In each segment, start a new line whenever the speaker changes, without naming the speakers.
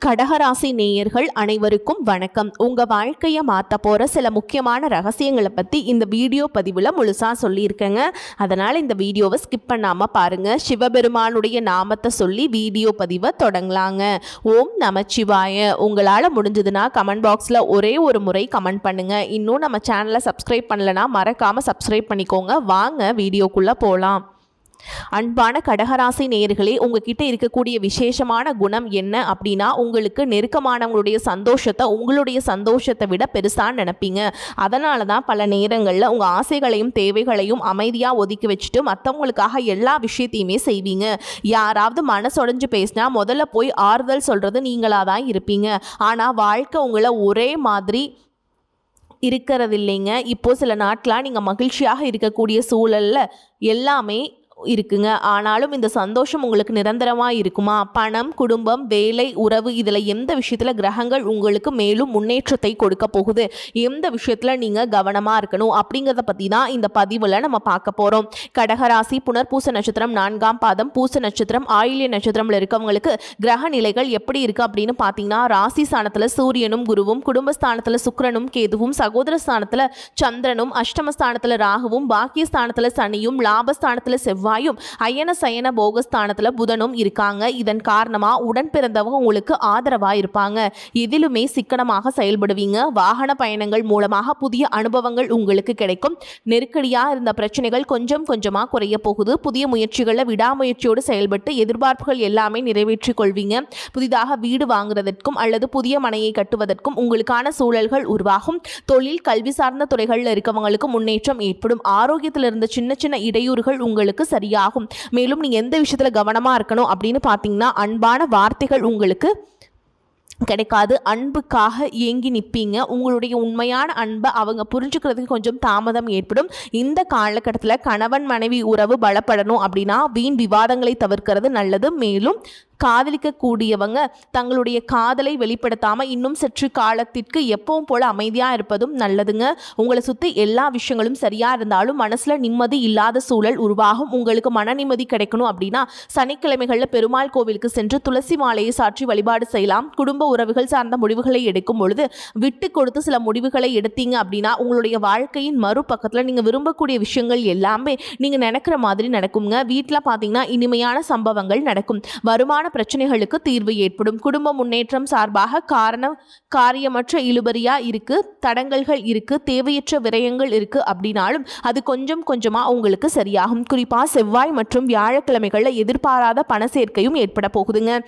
கடகராசி நேயர்கள் அனைவருக்கும் வணக்கம். உங்கள் வாழ்க்கையை மாற்ற போகிற சில முக்கியமான ரகசியங்களை பற்றி இந்த வீடியோ பதிவில் முழுசாக சொல்லியிருக்கேங்க. அதனால் இந்த வீடியோவை ஸ்கிப் பண்ணாமல் பாருங்கள். சிவபெருமானுடைய நாமத்தை சொல்லி வீடியோ பதிவை தொடங்கலாங்க. ஓம் நமச்சிவாய. உங்களால் முடிஞ்சதுன்னா கமெண்ட் பாக்ஸில் ஒரே ஒரு முறை கமெண்ட் பண்ணுங்கள். இன்னும் நம்ம சேனலை சப்ஸ்கிரைப் பண்ணலைன்னா மறக்காமல் சப்ஸ்கிரைப் பண்ணிக்கோங்க. வாங்க வீடியோக்குள்ளே போகலாம். அன்பான கடகராசி நேயர்களே, உங்ககிட்ட இருக்கக்கூடிய விசேஷமான குணம் என்ன அப்படின்னா, உங்களுக்கு நெருக்கமானவங்களுடைய சந்தோஷத்தை உங்களுடைய சந்தோஷத்தை விட பெருசாக நினைப்பீங்க. அதனால தான் பல நேரங்களில் உங்கள் ஆசைகளையும் தேவைகளையும் அமைதியாக ஒதுக்கி வச்சுட்டு மற்றவங்களுக்காக எல்லா விஷயத்தையுமே செய்வீங்க. யாராவது மனசொடைஞ்சு பேசினா முதல்ல போய் ஆறுதல் சொல்கிறது நீங்களாக தான் இருப்பீங்க. ஆனால் வாழ்க்கை உங்களை ஒரே மாதிரி இருக்கிறது இல்லைங்க. இப்போது சில நாட்களாக நீங்கள் மகிழ்ச்சியாக இருக்கக்கூடிய சூழலில் எல்லாமே இருக்குங்க. ஆனாலும் இந்த சந்தோஷம் உங்களுக்கு நிரந்தரமாக இருக்குமா? பணம், குடும்பம், வேலை, உறவு, இதில் எந்த விஷயத்தில் கிரகங்கள் உங்களுக்கு மேலும் முன்னேற்றத்தை கொடுக்க போகுது, எந்த விஷயத்தில் நீங்கள் கவனமாக இருக்கணும் அப்படிங்கிறத பற்றி தான் இந்த பதிவில் நம்ம பார்க்க போகிறோம். கடகராசி புனர்பூச நட்சத்திரம் 4ஆம் பாதம், பூச நட்சத்திரம், ஆயில்ய நட்சத்திரத்தில் இருக்கவங்களுக்கு கிரக நிலைகள் எப்படி இருக்குது அப்படின்னு பார்த்தீங்கன்னா, ராசி ஸ்தானத்தில் சூரியனும் குருவும், குடும்பஸ்தானத்தில் சுக்கிரனும் கேதுவும், சகோதர ஸ்தானத்தில் சந்திரனும், அஷ்டமஸ்தானத்தில் ராகுவும், பாக்கியஸ்தானத்தில் சனியும், லாபஸ்தானத்தில் செவ்வாயும், அயன சயன போகஸ்தானத்துல புதனும் இருக்காங்க. இதன் காரணமா உடன் பிறந்தவங்க உங்களுக்கு ஆதரவா இருப்பாங்க. எதிலுமே சிக்கனமாக செயல்படுவீங்க. வாகன பயணங்கள் மூலமாக புதிய அனுபவங்கள் உங்களுக்கு கிடைக்கும். நெருக்கடியா இருந்த பிரச்சனைகள் கொஞ்சம் கொஞ்சமா குறைய போகுது. புதிய முயற்சிகளை விடாமுயற்சியோடு செயல்பட்டு எதிர்பார்ப்புகள் எல்லாமே நிறைவேற்றிக் கொள்வீங்க. புதிதாக வீடு வாங்குறதற்கும் அல்லது புதிய மனையை கட்டுவதற்கும் உங்களுக்கான சூழல்கள் உருவாகும். தொழில், கல்வி சார்ந்த துறைகளில் இருக்கவங்களுக்கு முன்னேற்றம் ஏற்படும். ஆரோக்கியத்தில் இருந்த சின்ன சின்ன இடையூறுகள் உங்களுக்கு சரியாகும். மேலும் நீங்க எந்த விஷயத்துல கவனமா இருக்கணும் அப்படின்னு பார்த்தீங்கன்னா, அன்பான வார்த்தைகள் உங்களுக்கு கிடைக்காது. அன்புக்காக ஏங்கி நிற்பீங்க. உங்களுடைய உண்மையான அன்பை அவங்க புரிஞ்சுக்கிறதுக்கு கொஞ்சம் தாமதம் ஏற்படும். இந்த காலகட்டத்தில் கணவன் மனைவி உறவு பலப்படணும் அப்படின்னா வீண் விவாதங்களை தவிர்க்கிறது நல்லது. மேலும் காதலிக்கக்கூடியவங்க தங்களுடைய காதலை வெளிப்படுத்தாமல் இன்னும் சற்று காலத்திற்கு எப்பவும் போல அமைதியாக இருப்பதும் நல்லதுங்க. உங்களை சுற்றி எல்லா விஷயங்களும் சரியாக இருந்தாலும் மனசில் நிம்மதி இல்லாத சூழல் உருவாகும். உங்களுக்கு மன நிம்மதி கிடைக்கணும் அப்படின்னா சனிக்கிழமைகளில் பெருமாள் கோவிலுக்கு சென்று துளசி மாலையை சாற்றி வழிபாடு செய்யலாம். குடும்ப உறவுகள் சார்ந்த முடிவுகளை எடுக்கும் பொழுது விட்டு கொடுத்து சில முடிவுகளை எடுத்தீங்க அப்படின்னா உங்களுடைய வாழ்க்கையின் மறுபக்கத்தில் நீங்கள் விரும்பக்கூடிய விஷயங்கள் எல்லாமே நீங்கள் நினைக்கிற மாதிரி நடக்குங்க. வீட்டில் பார்த்தீங்கன்னா இனிமையான சம்பவங்கள் நடக்கும். வருமான பிரச்சனைகளுக்கு தீர்வு ஏற்படும். குடும்ப முன்னேற்றம் சார்பாக காரியமற்ற இழுபறியா இருக்கு, தடங்கல்கள் இருக்கு, தேவையற்ற விரயங்கள் இருக்கு அப்படின்னாலும் அது கொஞ்சம் கொஞ்சமா உங்களுக்கு சரியாகும். குறிப்பா செவ்வாய் மற்றும் வியாழக்கிழமைகளில் எதிர்பாராத பண சேர்க்கையும் ஏற்பட போகுதுங்க.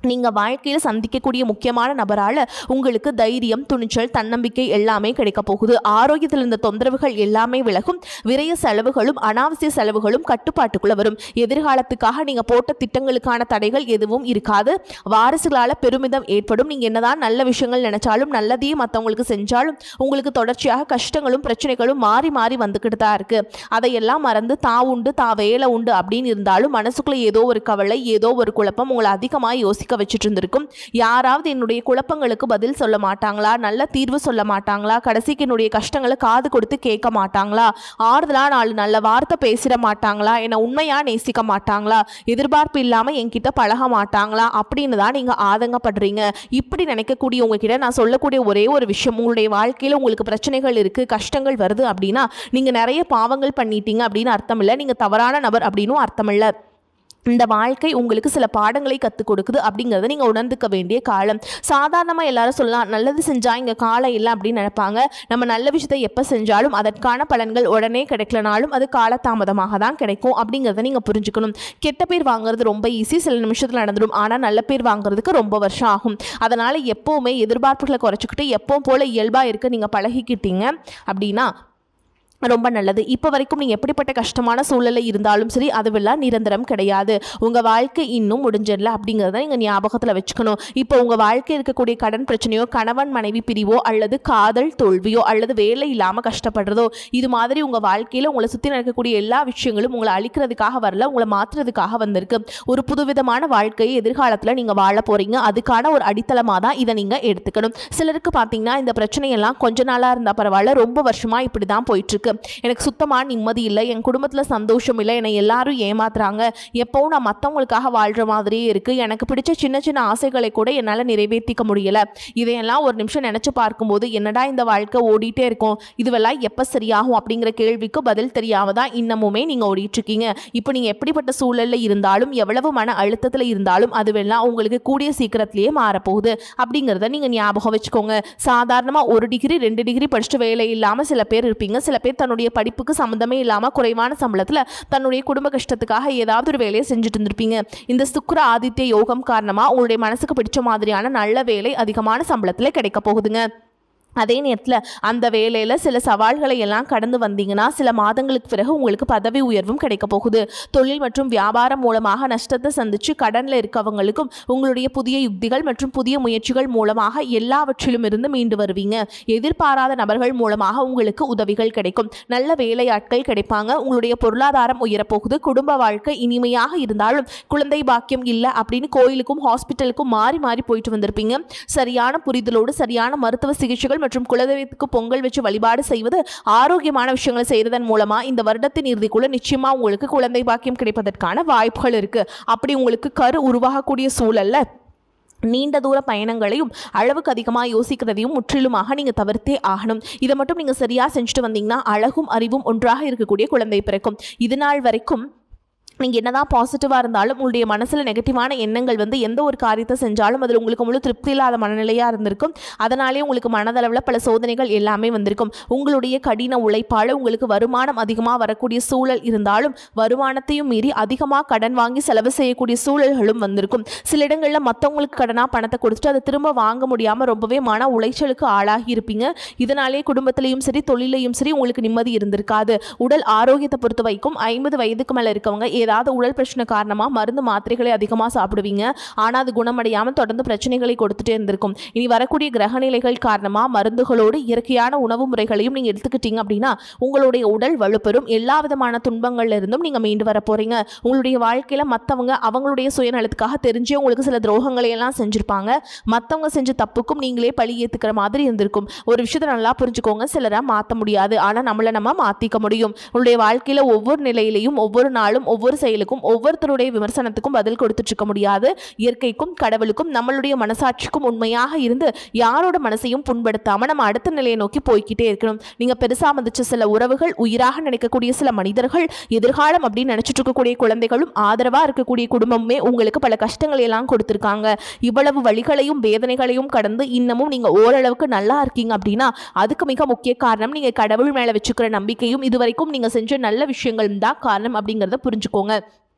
நீங்கள் வாழ்க்கையில் சந்திக்கக்கூடிய முக்கியமான நபரால் உங்களுக்கு தைரியம், துணிச்சல், தன்னம்பிக்கை எல்லாமே கிடைக்க போகுது. ஆரோக்கியத்தில் இருந்த தொந்தரவுகள் எல்லாமே விலகும். விரைய செலவுகளும் அனாவசிய செலவுகளும் கட்டுப்பாட்டுக்குள்ள வரும். எதிர்காலத்துக்காக நீங்கள் போட்ட திட்டங்களுக்கான தடைகள் எதுவும் இருக்காது. வாரிசுகளால் பெருமிதம் ஏற்படும். நீங்கள் என்னதான் நல்ல விஷயங்கள் நினைச்சாலும் நல்லதையே மற்றவங்களுக்கு செஞ்சாலும் உங்களுக்கு தொடர்ச்சியாக கஷ்டங்களும் பிரச்சனைகளும் மாறி மாறி வந்துக்கிட்டு தான் இருக்கு. அதையெல்லாம் மறந்து உண்டு வேலை உண்டு அப்படின்னு இருந்தாலும் மனசுக்குள்ள ஏதோ ஒரு கவலை, ஏதோ ஒரு குழப்பம் உங்களை அதிகமாக யோசிக்க வச்சுட்டு இருந்திருக்கும். யாராவது என்னுடைய குழப்பங்களுக்கு பதில் சொல்ல மாட்டாங்களா, நல்ல தீர்வு சொல்ல மாட்டாங்களா, கடைசிக்கு என்னுடைய கஷ்டங்களை காது கொடுத்து கேட்க மாட்டாங்களா, ஆறுதலா 4 நல்ல வார்த்தை பேசிட மாட்டாங்களா, என்னை உண்மையா நேசிக்க மாட்டாங்களா, எதிர்பார்ப்பு இல்லாமல் என்கிட்ட பழக மாட்டாங்களா அப்படின்னு தான் நீங்கள் ஆதங்கப்படுறீங்க. இப்படி நினைக்கக்கூடிய உங்ககிட்ட நான் சொல்லக்கூடிய ஒரே ஒரு விஷயம், உங்களுடைய வாழ்க்கையில் உங்களுக்கு பிரச்சனைகள் இருக்குது, கஷ்டங்கள் வருது அப்படின்னா நீங்கள் நிறைய பாவங்கள் பண்ணிட்டீங்க அப்படின்னு அர்த்தம் இல்லை. நீங்கள் தவறான நபர் அப்படின்னு அர்த்தம் இல்லை. இந்த வாழ்க்கை உங்களுக்கு சில பாடங்களை கற்றுக் கொடுக்குது அப்படிங்கிறத நீங்கள் உணர்ந்துக்க வேண்டிய காலம். சாதாரணமாக எல்லாரும் சொல்லலாம், நல்லது செஞ்சால் இங்கே காலம் இல்லை அப்படின்னு நினைப்பாங்க. நம்ம நல்ல விஷயத்தை எப்போ செஞ்சாலும் அதற்கான பலன்கள் உடனே கிடைக்கலனாலும் அது காலதாமதமாக தான் கிடைக்கும் அப்படிங்கிறத நீங்கள் புரிஞ்சுக்கணும். கெட்ட பேர் வாங்குறது ரொம்ப ஈஸி, சில நிமிஷத்தில் நடந்துடும். ஆனால் நல்ல பேர் வாங்குறதுக்கு ரொம்ப வருஷம் ஆகும். அதனால் எப்போவுமே எதிர்பார்ப்புகளை குறைச்சிக்கிட்டு எப்பவும் போல் இயல்பாக இருக்க நீங்கள் பழகிக்கிட்டீங்க அப்படின்னா ரொம்ப நல்லது. இப்போ வரைக்கும் நீங்கள் எப்படிப்பட்ட கஷ்டமான சூழலில் இருந்தாலும் சரி அதுவெல்லாம் நிரந்தரம் கிடையாது. உங்கள் வாழ்க்கை இன்னும் முடிஞ்சிடல அப்படிங்கிறத நீங்கள் ஞாபகத்தில் வச்சுக்கணும். இப்போ உங்கள் வாழ்க்கை இருக்கக்கூடிய கடன் பிரச்சனையோ, கணவன் மனைவி பிரிவோ, அல்லது காதல் தோல்வியோ, அல்லது வேலை இல்லாமல் கஷ்டப்படுறதோ, இது மாதிரி உங்கள் வாழ்க்கையில் உங்களை சுற்றி நடக்கக்கூடிய எல்லா விஷயங்களும் உங்களை அழிக்கிறதுக்காக வரல, உங்களை மாற்றுறதுக்காக வந்திருக்கு. ஒரு புதுவிதமான வாழ்க்கையை எதிர்காலத்தில் நீங்கள் வாழ போகிறீங்க. அதுக்கான ஒரு அடித்தளமாக தான் இதை நீங்கள் எடுத்துக்கணும். சிலருக்கு பார்த்தீங்கன்னா இந்த பிரச்சனையெல்லாம் கொஞ்ச நாளாக இருந்தால் பரவாயில்ல, ரொம்ப வருஷமாக இப்படி தான் போயிட்டுருக்கு. எனக்கு சுத்தமாக நிம்மதி இல்லை, என் குடும்பத்தில் சந்தோஷம் இல்லை, என்னை எல்லாரும் ஏமாத்துறாங்க, எப்போவும் நான் மற்றவங்களுக்காக வாழ்கிற மாதிரியே இருக்குது, எனக்கு பிடிச்ச சின்ன சின்ன ஆசைகளை கூட என்னால் நிறைவேற்றிக்க முடியலை, இதையெல்லாம் ஒரு நிமிஷம் நினச்சி பார்க்கும்போது என்னடா இந்த வாழ்க்கை ஓடிட்டே இருக்கும், இதுவெல்லாம் எப்போ சரியாகும் அப்படிங்கிற கேள்விக்கு பதில் தெரியாமல் தான் இன்னமுமே நீங்கள் ஓடிட்டுருக்கீங்க. இப்போ நீங்கள் எப்படிப்பட்ட சூழலில் இருந்தாலும் எவ்வளவு மன அழுத்தத்தில் இருந்தாலும் அதுவெல்லாம் உங்களுக்கு கூடிய சீக்கிரத்திலேயே மாறப்போகுது அப்படிங்கிறத நீங்கள் ஞாபகம் வச்சுக்கோங்க. சாதாரணமாக 1 டிகிரி 2 டிகிரி படிச்சுட்டு வேலை இல்லாமல் சில பேர் இருப்பீங்க. சில பேர் தன்னுடைய படிப்புக்கு சம்மந்தமே இல்லாமல் குறைவான சம்பளத்தில் தன்னுடைய குடும்ப கஷ்டத்துக்காக ஏதாவது ஒரு வேலையை செஞ்சுட்டு இருந்திருப்பீங்க. இந்த சுக்கிர ஆதித்ய யோகம் காரணமாக உங்களுடைய மனசுக்கு பிடிச்ச மாதிரியான நல்ல வேலை அதிகமான சம்பளத்தில் கிடைக்க போகுதுங்க. அதே நேரத்தில் அந்த வேலையில் சில சவால்களை எல்லாம் கடந்து வந்தீங்கன்னா சில மாதங்களுக்கு பிறகு உங்களுக்கு பதவி உயர்வும் கிடைக்க போகுது. தொழில் மற்றும் வியாபாரம் மூலமாக நஷ்டத்தை சந்தித்து கடனில் இருக்கவங்களுக்கும் உங்களுடைய புதிய யுக்திகள் மற்றும் புதிய முயற்சிகள் மூலமாக எல்லாவற்றிலும் இருந்து மீண்டு வருவீங்க. எதிர்பாராத நபர்கள் மூலமாக உங்களுக்கு உதவிகள் கிடைக்கும். நல்ல வேலையாட்கள் கிடைப்பாங்க. உங்களுடைய பொருளாதாரம் உயரப்போகுது. குடும்ப வாழ்க்கை இனிமையாக இருந்தாலும் குழந்தை பாக்கியம் இல்லை அப்படின்னு கோயிலுக்கும் ஹாஸ்பிட்டலுக்கும் மாறி மாறி போயிட்டு வந்திருப்பீங்க. சரியான புரிதலோடு சரியான மருத்துவ சிகிச்சைகள் மற்றும் குலதெய்வத்துக்கு பொங்கல் வச்சு வழிபாடு செய்வது, ஆரோக்கியமான விஷயங்களை செய்வதன் மூலமா இந்த வருடத்தின் இறுதிக்குள்ள நிச்சயமா உங்களுக்கு குழந்தை பாக்கியம் கிடைப்பதற்கான வாய்ப்புகள் இருக்கு. அப்படி உங்களுக்கு கரு உருவாகக்கூடிய சூழல்ல நீண்ட தூர பயணங்களையும் அளவுக்கு அதிகமாக யோசிக்கிறதையும் முற்றிலுமாக நீங்கள் தவிர்த்தே ஆகணும். இதை மட்டும் நீங்கள் சரியாக செஞ்சுட்டு வந்தீங்கன்னா அழகும் அறிவும் ஒன்றாக இருக்கக்கூடிய குழந்தை பிறக்கும். இது நாள் வரைக்கும் நீங்கள் என்னதான் பாசிட்டிவாக இருந்தாலும் உங்களுடைய மனசில் நெகட்டிவான எண்ணங்கள் எந்த ஒரு காரியத்தை செஞ்சாலும் அதில் உங்களுக்கு முழு திருப்தி இல்லாத மனநிலையாக இருந்திருக்கும். அதனாலே உங்களுக்கு மனதளவில் பல சோதனைகள் எல்லாமே வந்திருக்கும். உங்களுடைய கடின உழைப்பால் உங்களுக்கு வருமானம் அதிகமாக வரக்கூடிய சூழல் இருந்தாலும் வருமானத்தையும் மீறி அதிகமாக கடன் வாங்கி செலவு செய்யக்கூடிய சூழல்களும் வந்திருக்கும். சில இடங்களில் மற்றவங்களுக்கு கடனாக பணத்தை கொடுத்துட்டு அதை திரும்ப வாங்க முடியாமல் ரொம்பவே மன உளைச்சலுக்கு ஆளாகி இருப்பீங்க. இதனாலே குடும்பத்திலையும் சரி தொழிலையும் சரி உங்களுக்கு நிம்மதி இருந்திருக்காது. உடல் ஆரோக்கியத்தை பொறுத்த வரைக்கும் 50 வயதுக்கு மேலே இருக்கவங்க ஏதாவது உடல் பிரச்சனை காரணமாக மருந்து மாத்திரைகளை அதிகமாக சாப்பிடுவீங்க. ஆனால் அது குணமடையாமல் தொடர்ந்து பிரச்சனைகளை கொடுத்துட்டே இருந்திருக்கும். இனி வரக்கூடிய கிரகநிலைகள் காரணமாக மருந்துகளோடு இயற்கையான உணவு முறைகளையும் நீங்கள் எடுத்துக்கிட்டீங்க அப்படின்னா உங்களுடைய உடல் வலுப்பெறும். எல்லா விதமான துன்பங்கள்ல இருந்தும் நீங்கள் மீண்டு வர போறீங்க. உங்களுடைய வாழ்க்கையில் மற்றவங்க அவங்களுடைய சுயநலத்துக்காக தெரிஞ்சே உங்களுக்கு சில துரோகங்களை எல்லாம் செஞ்சிருப்பாங்க. மற்றவங்க செஞ்ச தப்புக்கும் நீங்களே பழி ஏற்றுக்கிற மாதிரி இருந்திருக்கும். ஒரு விஷயத்தை நல்லா புரிஞ்சுக்கோங்க, சிலரை மாற்ற முடியாது, ஆனால் நம்மளை நம்ம மாற்றிக்க முடியும். உங்களுடைய வாழ்க்கையில் ஒவ்வொரு நிலையிலையும் ஒவ்வொரு நாளும் ஒவ்வொரு செயலுக்கும் ஒவ்வொருத்தருடைய விமர்சனத்துக்கும் பதில் கொடுத்துட்டு இருக்க முடியாது. இயற்கைக்கும் கடவுளுக்கும் நம்மளுடைய மனசாட்சிக்கும் உண்மையாக இருந்து யாரோட மனசையும் புண்படுத்தாம நம்ம அடுத்த நிலையை நோக்கி போய்கிட்டே இருக்கணும். நீங்க பெருசா மதிச்ச சில உறவுகள், உயிராக நினைக்கக்கூடிய சில மனிதர்கள், எதிர்காலம் அப்படின்னு நினைச்சிட்டு இருக்கக்கூடிய குழந்தைகளும் ஆதரவா இருக்கக்கூடிய குடும்பமே உங்களுக்கு பல கஷ்டங்களை எல்லாம் கொடுத்திருக்காங்க. இவ்வளவு வழிகளையும் வேதனைகளையும் கடந்து இன்னமும் நீங்க ஓரளவுக்கு நல்லா இருக்கீங்க அப்படின்னா அதுக்கு மிக முக்கிய காரணம் நீங்க கடவுள் மேல வச்சுக்கிற நம்பிக்கையும் இதுவரைக்கும் நீங்க செஞ்ச நல்ல விஷயங்கள் தான் காரணம் அப்படிங்கிறத புரிஞ்சுக்கோங்க.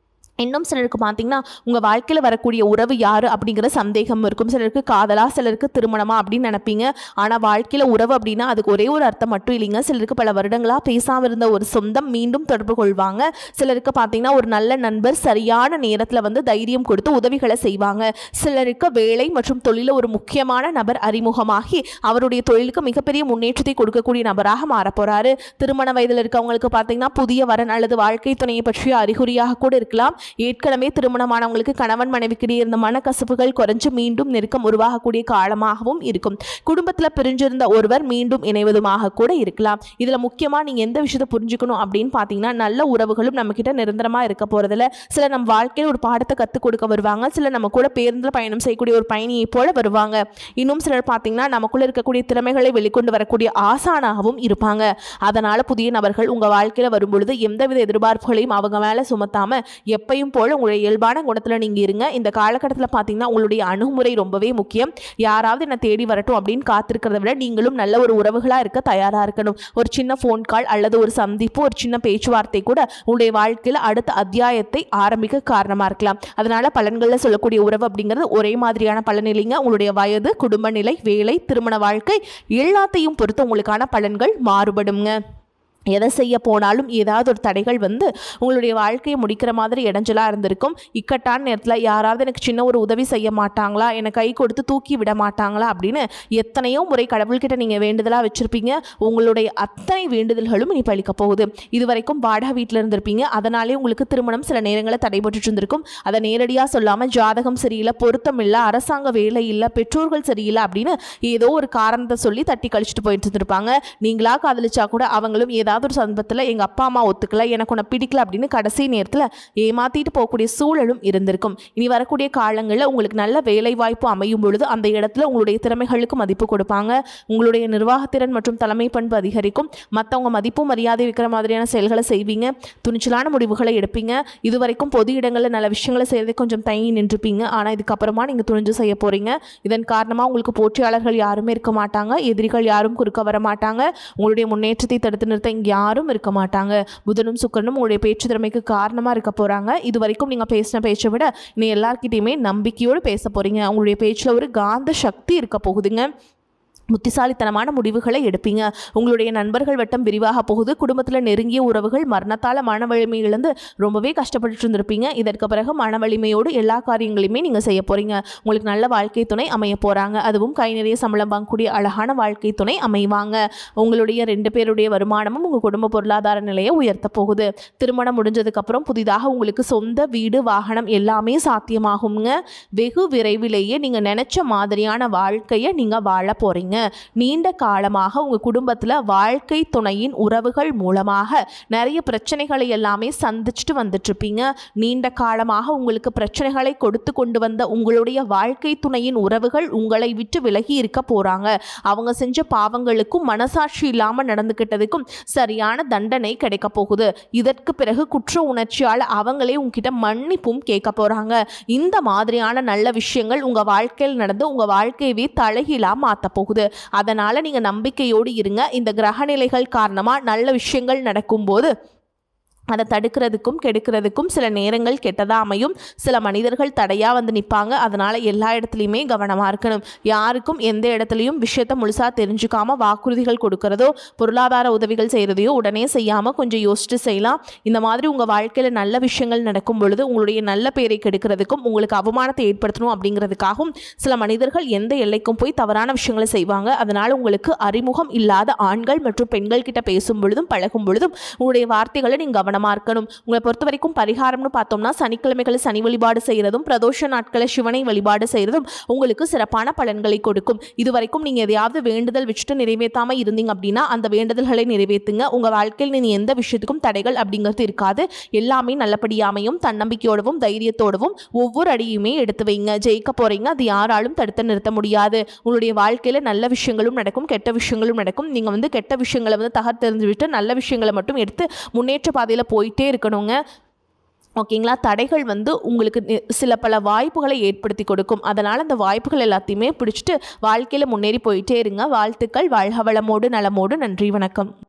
இன்னும் சிலருக்கு பார்த்தீங்கன்னா உங்கள் வாழ்க்கையில் வரக்கூடிய உறவு யார் அப்படிங்கிற சந்தேகம் இருக்கும். சிலருக்கு காதலா, சிலருக்கு திருமணமா அப்படின்னு நினைப்பீங்க. ஆனால் வாழ்க்கையில் உறவு அப்படின்னா அதுக்கு ஒரே ஒரு அர்த்தம் மட்டும் இல்லைங்க. சிலருக்கு பல வருடங்களாக பேசாமல் இருந்த ஒரு சொந்தம் மீண்டும் தொடர்பு கொள்வாங்க. சிலருக்கு பார்த்தீங்கன்னா ஒரு நல்ல நண்பர் சரியான நேரத்தில் தைரியம் கொடுத்து உதவிகளை செய்வாங்க. சிலருக்கு வேலை மற்றும் தொழிலில் ஒரு முக்கியமான நபர் அறிமுகமாகி அவருடைய தொழிலுக்கு மிகப்பெரிய முன்னேற்றத்தை கொடுக்கக்கூடிய நபராக மாறப்போறாரு. திருமண வயதில் இருக்கவங்களுக்கு பார்த்தீங்கன்னா புதிய வரன் அல்லது வாழ்க்கை துணையை பற்றிய அறிகுறியாக கூட இருக்கலாம். ஏற்கனவே திருமணமானவங்களுக்கு கணவன் மனைவிக்கிடையே இருந்த மனக்கசப்புகள் குறைஞ்சு மீண்டும் நெருக்கம் உருவாகக்கூடிய காலமாகவும் இருக்கும். குடும்பத்தில் பிரிஞ்சிருந்த ஒருவர் மீண்டும் இணைவதுமாக கூட இருக்கலாம். இதில் முக்கியமாக நீங்கள் எந்த விஷயத்தை புரிஞ்சுக்கணும் அப்படின்னு பார்த்தீங்கன்னா நல்ல உறவுகளும் நம்மக்கிட்ட நிரந்தரமாக இருக்க போகிறதில்ல. சில நம்ம வாழ்க்கையில் ஒரு பாடத்தை கற்றுக் கொடுக்க வருவாங்க. சில நம்ம கூட பேருந்தில் பயணம் செய்யக்கூடிய ஒரு பயணியை போல வருவாங்க. இன்னும் சிலர் பார்த்தீங்கன்னா நமக்குள்ள இருக்கக்கூடிய திறமைகளை வெளிக்கொண்டு வரக்கூடிய ஆசானாகவும் இருப்பாங்க. அதனால் புதிய நபர்கள் உங்கள் வாழ்க்கையில் வரும்பொழுது எந்தவித எதிர்பார்ப்புகளையும் அவங்க மேலே சுமத்தாமல் எப்பயும் போல உங்களுடைய இயல்பான குணத்தில் நீங்கள் இருங்க. இந்த காலகட்டத்தில் பார்த்தீங்கன்னா உங்களுடைய அணுகுமுறை ரொம்பவே முக்கியம். யாராவது என்னை தேடி வரட்டும் அப்படின்னு காத்திருக்கிறத விட நீங்களும் நல்ல ஒரு உறவுகளாக இருக்க தயாராக இருக்கணும். ஒரு சின்ன ஃபோன் கால் அல்லது ஒரு சந்திப்பு, ஒரு சின்ன பேச்சுவார்த்தை கூட உங்களுடைய வாழ்க்கையில் அடுத்த அத்தியாயத்தை ஆரம்பிக்க காரணமாக இருக்கலாம். அதனால் பலன்களில் சொல்லக்கூடிய உறவு அப்படிங்கிறது ஒரே மாதிரியான பலன் இல்லைங்க. உங்களுடைய வயது, குடும்ப நிலை, வேலை, திருமண வாழ்க்கை எல்லாத்தையும் பொறுத்து உங்களுக்கான பலன்கள் மாறுபடுங்க. எதை செய்ய போனாலும் ஏதாவது ஒரு தடைகள் உங்களுடைய வாழ்க்கையை முடிக்கிற மாதிரி இடைஞ்சலாக இருந்திருக்கும். இக்கட்டான நேரத்தில் யாராவது எனக்கு சின்ன ஒரு உதவி செய்ய மாட்டாங்களா, என்னை கை கொடுத்து தூக்கி விட மாட்டாங்களா அப்படின்னு எத்தனையோ முறை கடவுள்கிட்ட நீங்கள் வேண்டுதலாக வச்சுருப்பீங்க. உங்களுடைய அத்தனை வேண்டுதல்களும் இனி பழிக்க போகுது. இதுவரைக்கும் வாடகை வீட்டில் இருந்திருப்பீங்க. அதனாலே உங்களுக்கு திருமணம் சில நேரங்களில் தடைபட்டு இருந்திருக்கும். அதை நேரடியாக சொல்லாமல் ஜாதகம் சரியில்லை, பொருத்தம் இல்லை, அரசாங்க வேலை இல்லை, பெற்றோர்கள் சரியில்லை அப்படின்னு ஏதோ ஒரு காரணத்தை சொல்லி தட்டி கழிச்சுட்டு போயிட்டு இருந்திருப்பாங்க. நீங்களா காதலிச்சா கூட அவங்களும் ஏதாவது ஏதாவது ஒரு சந்தர்ப்பத்தில் எங்கள் அப்பா அம்மா ஒத்துக்கல, எனக்கு உன்னை பிடிக்கல அப்படின்னு கடைசி நேரத்தில் ஏமாற்றிட்டு போகக்கூடிய சூழலும் இருந்திருக்கும். இனி வரக்கூடிய காலங்களில் உங்களுக்கு நல்ல வேலை வாய்ப்பு அமையும் பொழுது அந்த இடத்துல உங்களுடைய திறமைகளுக்கு மதிப்பு கொடுப்பாங்க. உங்களுடைய நிர்வாகத்திறன் மற்றும் தலைமை பண்பு அதிகரிக்கும். மற்றவங்க மதிப்பும் மரியாதை வைக்கிற மாதிரியான செயல்களை செய்வீங்க. துணிச்சலான முடிவுகளை எடுப்பீங்க. இதுவரைக்கும் பொது இடங்களில் நல்ல விஷயங்களை செய்யறதை கொஞ்சம் தயங்கி நின்றுப்பீங்க. ஆனால் இதுக்கப்புறமா நீங்கள் துணிஞ்சு செய்ய போகிறீங்க. இதன் காரணமாக உங்களுக்கு போற்றியாளர்கள் யாருமே இருக்க மாட்டாங்க. எதிரிகள் யாரும் குறுக்க வர மாட்டாங்க. உங்களுடைய முன்னேற்றத்தை தடுத்து நிறுத்த இங்கே யாரும் இருக்க மாட்டாங்க. புதனும் சுக்கிரனும் உங்களுடைய பேச்சு திறமைக்கு காரணமாக இருக்க போகிறாங்க. இது வரைக்கும் நீங்கள் பேசின பேச்சை விட இன்னும் எல்லார்கிட்டையுமே நம்பிக்கையோடு பேச போகிறீங்க. உங்களுடைய பேச்சில் ஒரு காந்த சக்தி இருக்க போகுதுங்க. புத்திசாலித்தனமான முடிவுகளை எடுப்பீங்க. உங்களுடைய நண்பர்கள் வட்டம் விரிவாக போகுது. குடும்பத்தில் நெருங்கிய உறவுகள் மரணத்தால் மன வலிமை இழந்து ரொம்பவே கஷ்டப்பட்டு இருந்திருப்பீங்க. இதற்கு பிறகு மன வலிமையோடு எல்லா காரியங்களையுமே நீங்கள் செய்ய போகிறீங்க. உங்களுக்கு நல்ல வாழ்க்கை துணை அமைய போகிறாங்க. அதுவும் கை நிறைய சம்பளம் வாங்கக்கூடிய அழகான வாழ்க்கை துணை அமைவாங்க. உங்களுடைய 2 பேருடைய வருமானமும் உங்கள் குடும்ப பொருளாதார நிலையை உயர்த்த போகுது. திருமணம் முடிஞ்சதுக்கப்புறம் புதிதாக உங்களுக்கு சொந்த வீடு வாகனம் எல்லாமே சாத்தியமாகுங்க. வெகு விரைவிலேயே நீங்கள் நினச்ச மாதிரியான வாழ்க்கையை நீங்கள் வாழ போகிறீங்க. நீண்ட காலமாக உங்க குடும்பத்தில் வாழ்க்கை துணையின் உறவுகள் மூலமாக நிறைய பிரச்சனைகளை எல்லாமே சந்திச்சுட்டு வந்துட்டு இருப்பீங்க. நீண்ட காலமாக உங்களுக்கு பிரச்சனைகளை கொடுத்து கொண்டு வந்த உங்களுடைய வாழ்க்கை துணையின் உறவுகள் உங்களை விட்டு விலகி இருக்க போறாங்க. அவங்க செஞ்ச பாவங்களுக்கும் மனசாட்சி இல்லாமல் நடந்துகிட்டதுக்கும் சரியான தண்டனை கிடைக்க போகுது. இதற்கு பிறகு குற்ற உணர்ச்சியால் அவங்களே உங்ககிட்ட மன்னிப்பும் கேட்க போறாங்க. இந்த மாதிரியான நல்ல விஷயங்கள் உங்க வாழ்க்கையில் நடந்து உங்க வாழ்க்கையவே தலைகீழா மாற்ற போகுது. அதனால நீங்க நம்பிக்கையோடு இருங்க. இந்த கிரகநிலைகள் காரணமா நல்ல விஷயங்கள் நடக்கும்போது அதை தடுக்கிறதுக்கும் கெடுக்கிறதுக்கும் சில நேரங்கள் கெட்டதாக அமையும். சில மனிதர்கள் தடையாக வந்து நிற்பாங்க. அதனால் எல்லா இடத்துலையுமே கவனமாக இருக்கணும். யாருக்கும் எந்த இடத்துலையும் விஷயத்தை முழுசாக தெரிஞ்சுக்காமல் வாக்குறுதிகள் கொடுக்கறதோ பொருளாதார உதவிகள் செய்கிறதையோ உடனே செய்யாமல் கொஞ்சம் யோசிச்சுட்டு செய்யலாம். இந்த மாதிரி உங்கள் வாழ்க்கையில் நல்ல விஷயங்கள் நடக்கும் பொழுது உங்களுடைய நல்ல பேரை கெடுக்கிறதுக்கும் உங்களுக்கு அவமானத்தை ஏற்படுத்தணும் அப்படிங்கிறதுக்காகவும் சில மனிதர்கள் எந்த எல்லைக்கும் போய் தவறான விஷயங்களை செய்வாங்க. அதனால் உங்களுக்கு அறிமுகம் இல்லாத ஆண்கள் மற்றும் பெண்கள் கிட்ட பேசும் பொழுதும் பழகும் பொழுதும் உங்களுடைய வார்த்தைகளை நீங்கள் கவனமாக இருக்கணும். உங்களை பொறுத்த வரைக்கும் பரிகாரம்னு பார்த்தோம்னா சனிக்கிழமைகளை சனி வழிபாடு செய்யறதும் பிரதோஷ நாட்களை சிவனை வழிபாடு செய்யறதும் உங்களுக்கு சிறப்பான பலன்களை கொடுக்கும். இதுவரைக்கும் நீங்க எதையாவது வேண்டுதல் வச்சுட்டு நிறைவேற்றாம இருந்தீங்க அப்படின்னா அந்த வேண்டுதல்களை நிறைவேற்றுங்க. உங்க வாழ்க்கையில் நீங்க எந்த விஷயத்துக்கும் தடைகள் அப்படிங்கிறது இருக்காது. எல்லாமே நல்லபடியாமையும் தன்னம்பிக்கையோடவும் தைரியத்தோடவும் ஒவ்வொரு அடியுமே எடுத்து வைங்க. ஜெயிக்க போறீங்க. அது யாராலும் தடுத்து நிறுத்த முடியாது. உங்களுடைய வாழ்க்கையில நல்ல விஷயங்களும் நடக்கும், கெட்ட விஷயங்களும் நடக்கும். நீங்க கெட்ட விஷயங்களை தகர்த்தெறிஞ்சு விட்டு நல்ல விஷயங்களை மட்டும் எடுத்து முன்னேற்ற பாதையில போயிட்டே இருக்கணுங்க. ஓகேங்களா? தடைகள் உங்களுக்கு சில பல வாய்ப்புகளை ஏற்படுத்தி கொடுக்கும். அதனால் அந்த வாய்ப்புகள் எல்லாத்தையுமே பிடிச்சிட்டு வாழ்க்கையில் முன்னேறி போயிட்டே இருங்க. வாழ்த்துக்கள். வாழ்க வளமோடு நலமோடு. நன்றி, வணக்கம்.